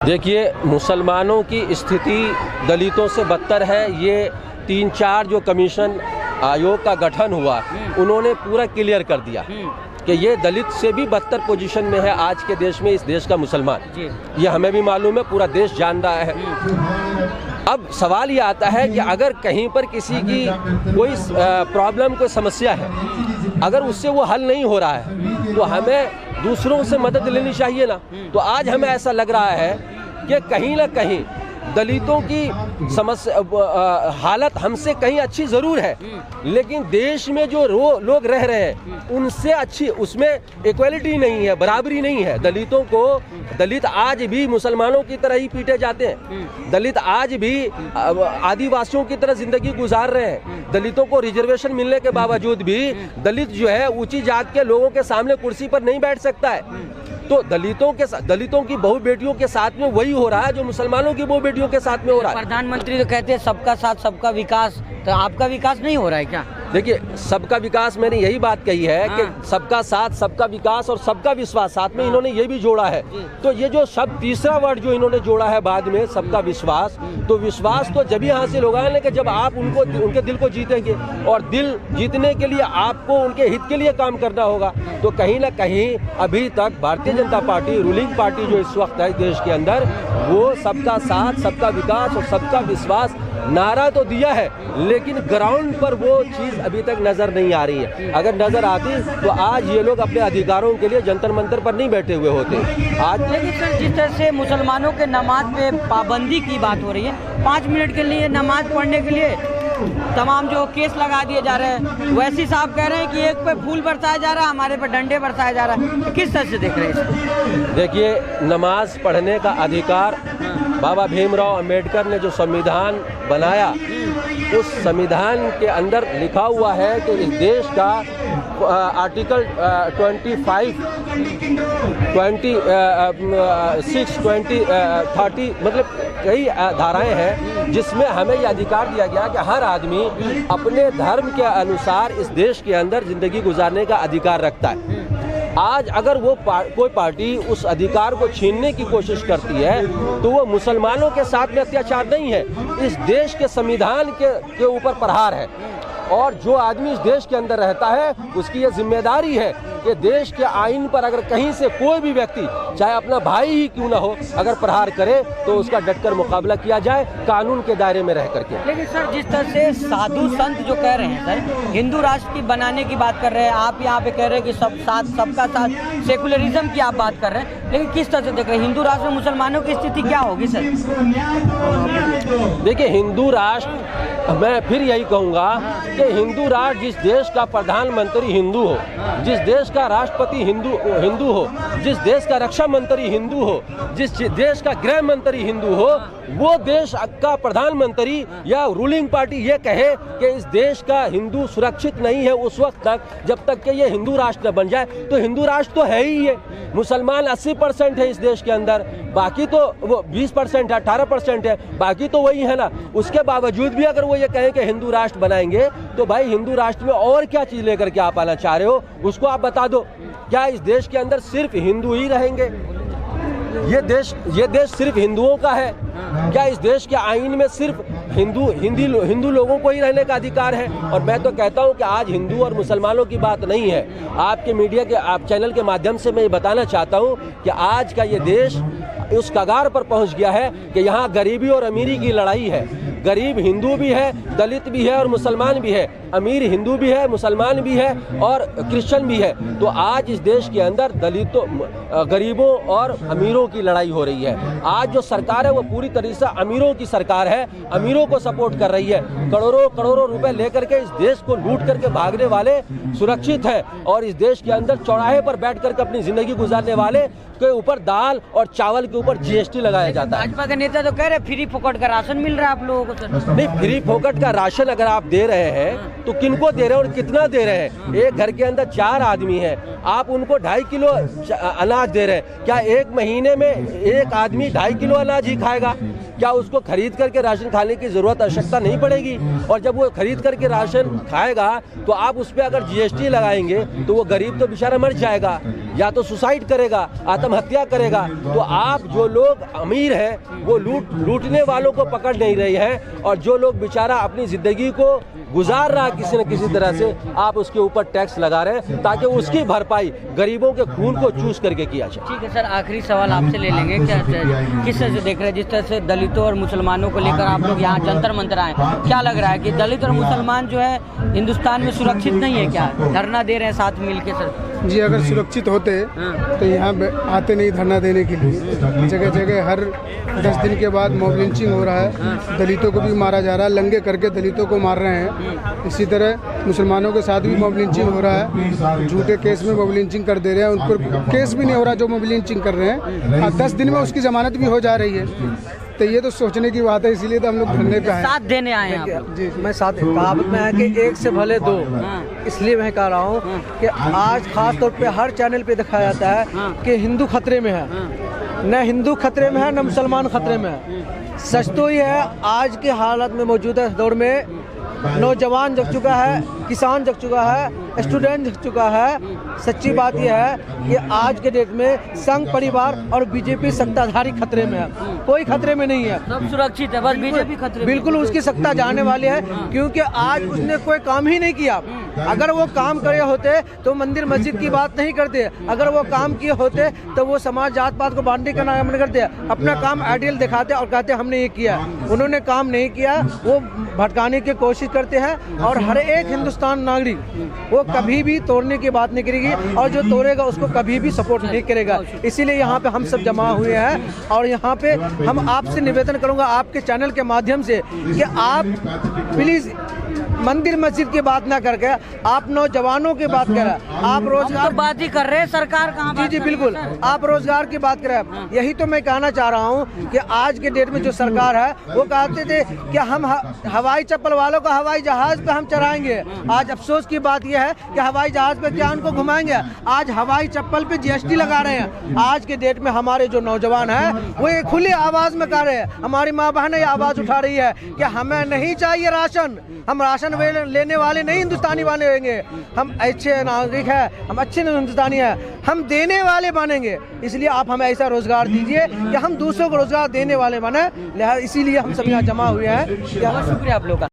देखिए, मुसलमानों की स्थिति दलितों से बदतर है। ये 3-4 जो कमीशन आयोग का गठन हुआ, उन्होंने पूरा क्लियर कर दिया कि ये दलित से भी बदतर पोजीशन में है आज के देश में, इस देश का मुसलमान। ये हमें भी मालूम है, पूरा देश जान रहा है। अब सवाल ये आता है कि अगर कहीं पर किसी की कोई प्रॉब्लम, कोई समस्या है, अगर उससे वो हल नहीं हो रहा है तो हमें दूसरों से मदद लेनी चाहिए ना। तो आज हमें ऐसा लग रहा है कि कहीं ना कहीं दलितों की समस्या हालत हमसे कहीं अच्छी ज़रूर है, लेकिन देश में जो लोग रह रहे हैं उनसे अच्छी, उसमें इक्वलिटी नहीं है, बराबरी नहीं है। दलित आज भी मुसलमानों की तरह ही पीटे जाते हैं। दलित आज भी आदिवासियों की तरह जिंदगी गुजार रहे हैं। दलितों को रिजर्वेशन मिलने के बावजूद भी दलित जो है ऊंची जात के लोगों के सामने कुर्सी पर नहीं बैठ सकता है। तो दलितों की बहु बेटियों के साथ में वही हो रहा है जो मुसलमानों की बहु बेटियों के साथ में हो रहा है। प्रधानमंत्री तो कहते हैं सबका साथ सबका विकास, तो आपका विकास नहीं हो रहा है क्या? देखिए, सबका विकास, मैंने यही बात कही है कि सबका साथ सबका विकास और सबका विश्वास, साथ में इन्होंने ये भी जोड़ा है। तो ये जो शब्द, तीसरा वर्ड जो इन्होंने जोड़ा है बाद में, सबका विश्वास, तो विश्वास तो जब ही हासिल होगा ना कि जब आप उनके दिल को जीतेंगे, और दिल जीतने के लिए आपको उनके हित के लिए काम करना होगा। तो कहीं ना कहीं अभी तक Bharatiya Janata party, ruling party जो इस वक्त है देश के अंदर, वो सबका साथ सबका विकास और सबका विश्वास नारा तो दिया है, लेकिन ग्राउंड पर वो चीज़ अभी तक नजर नहीं आ रही है। अगर नजर आती तो आज ये लोग अपने अधिकारों के लिए जंतर मंतर पर नहीं बैठे हुए होते आज। लेकिन सर, जिस तरह से मुसलमानों के नमाज पे पाबंदी की बात हो रही है, 5 मिनट के लिए नमाज पढ़ने के लिए तमाम जो केस लगा दिए जा रहे हैं, वैसी साहब कह रहे हैं कि एक पे फूल बरसाया जा रहा है, हमारे पे डंडे बरसाया जा रहा है। किस तरह से देख रहे हैं इसको? देखिए, नमाज पढ़ने का अधिकार बाबा भीमराव अंबेडकर ने जो संविधान बनाया, उस संविधान के अंदर लिखा हुआ है कि इस देश का आर्टिकल 25, 26, 20, 30, मतलब कई धाराएं हैं जिसमें हमें यह अधिकार दिया गया कि हर आदमी अपने धर्म के अनुसार इस देश के अंदर जिंदगी गुजारने का अधिकार रखता है। आज अगर वो कोई पार्टी उस अधिकार को छीनने की कोशिश करती है तो वो मुसलमानों के साथ में अत्याचार नहीं है, इस देश के संविधान के ऊपर प्रहार है। और जो आदमी इस देश के अंदर रहता है उसकी ये जिम्मेदारी है कि देश के आईन पर अगर कहीं से कोई भी व्यक्ति, चाहे अपना भाई ही क्यों ना हो, अगर प्रहार करे तो उसका डटकर मुकाबला किया जाए, कानून के दायरे में रह करके। लेकिन सर, जिस तरह से साधु संत जो कह रहे हैं सर, हिंदू राष्ट्र की बनाने की बात कर रहे हैं, आप यहाँ पे कह रहे हैं कि सबका साथ, सेकुलरिज्म की आप बात कर रहे हैं, लेकिन किस तरह से देख रहे हैं हिंदू राष्ट्र में मुसलमानों की स्थिति क्या होगी सर? देखिए, हिंदू राष्ट्र, मैं फिर यही कहूँगा कि हिंदू राष्ट्र जिस देश का प्रधानमंत्री हिंदू हो, जिस देश का राष्ट्रपति हिंदू हो, जिस देश का रक्षा मंत्री हिंदू हो, जिस देश का गृह मंत्री हिंदू हो, वो देश का प्रधानमंत्री या रूलिंग पार्टी ये कहे कि इस देश का हिंदू सुरक्षित नहीं है, उस वक्त तक जब तक कि ये हिंदू राष्ट्र न बन जाए। तो हिंदू राष्ट्र तो है ही ये, मुसलमान 80% है इस देश के अंदर, बाकी तो वो 20% है, 18% है, बाकी तो वही है ना। उसके बावजूद भी अगर वो ये कहें कि हिंदू राष्ट्र बनाएंगे, तो भाई हिंदू राष्ट्र में और क्या चीज़ लेकर के आप आना चाह रहे हो, उसको आप बता दो। क्या इस देश के अंदर सिर्फ हिंदू ही रहेंगे? ये देश सिर्फ हिंदुओं का है? क्या इस देश के आईन में सिर्फ हिंदू लोगों को ही रहने का अधिकार है? और मैं तो कहता हूं कि आज हिंदू और मुसलमानों की बात नहीं है। आपके मीडिया के, आप चैनल के माध्यम से मैं ये बताना चाहता हूं कि आज का ये देश उस कगार पर पहुंच गया है कि यहाँ गरीबी और अमीरी की लड़ाई है। गरीब हिंदू भी है, दलित भी है और मुसलमान भी है, अमीर हिंदू भी है, मुसलमान भी है और क्रिश्चियन भी है। तो आज इस देश के अंदर दलितों, गरीबों और अमीरों की लड़ाई हो रही है। आज जो सरकार है वो पूरी तरीके से अमीरों की सरकार है, अमीरों को सपोर्ट कर रही है। करोड़ों रुपए लेकर के इस देश को लूट करके भागने वाले सुरक्षित है, और इस देश के अंदर चौराहे पर बैठ करके अपनी जिंदगी गुजारने वाले के ऊपर दाल और चावल के ऊपर GST लगाया जाता है। भाजपा के नेता तो कह रहे फ्री फोकट का राशन मिल रहा है आप लोगों को सर। नहीं, फ्री फोकट का राशन अगर आप दे रहे हैं तो किनको दे रहे हैं और कितना दे रहे हैं? एक घर के अंदर 4 आदमी हैं, आप उनको 2.5 किलो अनाज दे रहे हैं। क्या एक महीने में एक आदमी 2.5 किलो अनाज ही खाएगा? क्या उसको खरीद करके राशन खाने की जरूरत आवश्यकता नहीं पड़ेगी? और जब वो खरीद करके राशन खाएगा तो आप उस पर अगर GST लगाएंगे तो वो गरीब तो बेचारा मर जाएगा, या तो सुसाइड करेगा, आत्महत्या करेगा। तो आप जो लोग अमीर हैं वो लूटने वालों को पकड़ नहीं रही हैं, और जो लोग बेचारा अपनी जिंदगी को गुजार रहा है किसी न किसी तरह से, आप उसके ऊपर टैक्स लगा रहे हैं ताकि उसकी भरपाई गरीबों के खून को चूस करके किया जाए। ठीक है सर, आखिरी सवाल आपसे ले लेंगे। क्या किस तरह से देख रहे हैं, जिस तरह से दलितों और मुसलमानों को लेकर आप लोग यहाँ जंतर मंतर आए, क्या लग रहा है कि दलित और मुसलमान जो है हिंदुस्तान में सुरक्षित नहीं है? क्या धरना दे रहे हैं साथ मिल के सर? जी, अगर सुरक्षित होते तो यहाँ आते नहीं धरना देने के लिए। जगह जगह हर 10 दिन के बाद मॉब लिंचिंग हो रहा है, दलितों को भी मारा जा रहा है, लंगे करके दलितों को मार रहे हैं। इसी तरह मुसलमानों के साथ भी मॉब लिंचिंग हो रहा है, झूठे केस में मॉब लिंचिंग कर दे रहे हैं, उन पर केस भी नहीं हो रहा जो मॉब लिंचिंग कर रहे हैं। 10 दिन में उसकी जमानत भी हो जा रही है। तो ये तो सोचने की बात है, इसीलिए तो हम लोग धरने पे आए, साथ देने आए हैं आप। जी, मैं साथ कहावत में है कि एक से भले दो। इसलिए मैं कह रहा हूँ कि आज खास तौर पे हर चैनल पे दिखाया जाता है कि हिंदू खतरे में है। न हिंदू खतरे में है, न मुसलमान खतरे में है। सच तो ये है, आज के हालत में मौजूदा दौर में नौजवान जग चुका है, किसान जग चुका है, स्टूडेंट जग चुका है। सच्ची बात यह है कि आज के डेट में संघ परिवार और बीजेपी सत्ताधारी खतरे में है, कोई खतरे में नहीं है। सब सुरक्षित है, बस बीजेपी खतरे में। बिल्कुल उसकी सत्ता जाने वाली है, क्योंकि आज उसने कोई काम ही नहीं किया। अगर वो काम करे होते तो मंदिर मस्जिद की बात नहीं करते। अगर वो काम किए होते तो वो समाज जात पात को बांटने का नाम नहीं करते, अपना काम आइडियल दिखाते और कहते हमने ये किया। उन्होंने काम नहीं किया, वो भटकाने की कोशिश करते हैं। और हर एक हिंदुस्तान नागरिक वो कभी भी तोड़ने की बात नहीं करेगी, और जो तोड़ेगा उसको कभी भी सपोर्ट नहीं करेगा। इसीलिए यहाँ पे हम सब जमा हुए हैं, और यहाँ पे हम आपसे निवेदन करूँगा आपके चैनल के माध्यम से कि आप प्लीज़ मंदिर मस्जिद की बात ना करके आप नौजवानों की बात करें। आप रोजगार तो बात ही कर रहे हैं, सरकार कहाँ? जी बिल्कुल, आप रोजगार की बात करें। यही तो मैं कहना चाह रहा हूँ कि आज के डेट में जो सरकार है वो कहते थे कि हम हवाई चप्पल वालों को हवाई जहाज पे हम चढ़ाएंगे। आज अफसोस की बात यह है कि हवाई जहाज पे क्या उनको घुमाएंगे? आज हवाई चप्पल पे GST लगा रहे हैं। आज के डेट में हमारे जो नौजवान है वो ये खुली आवाज में कह रहे हैं, हमारी माँ बहन ये आवाज उठा रही है कि हमें नहीं चाहिए राशन, हम राशन लेने वाले नहीं हिंदुस्तानी वाले होंगे। हम अच्छे नागरिक हैं, हम अच्छे हिंदुस्तानी हैं, हम देने वाले बनेंगे। इसलिए आप हमें ऐसा रोजगार दीजिए कि हम दूसरों को रोजगार देने वाले बने। इसीलिए हम सब यहाँ जमा हुए हैं। बहुत शुक्रिया आप लोग का।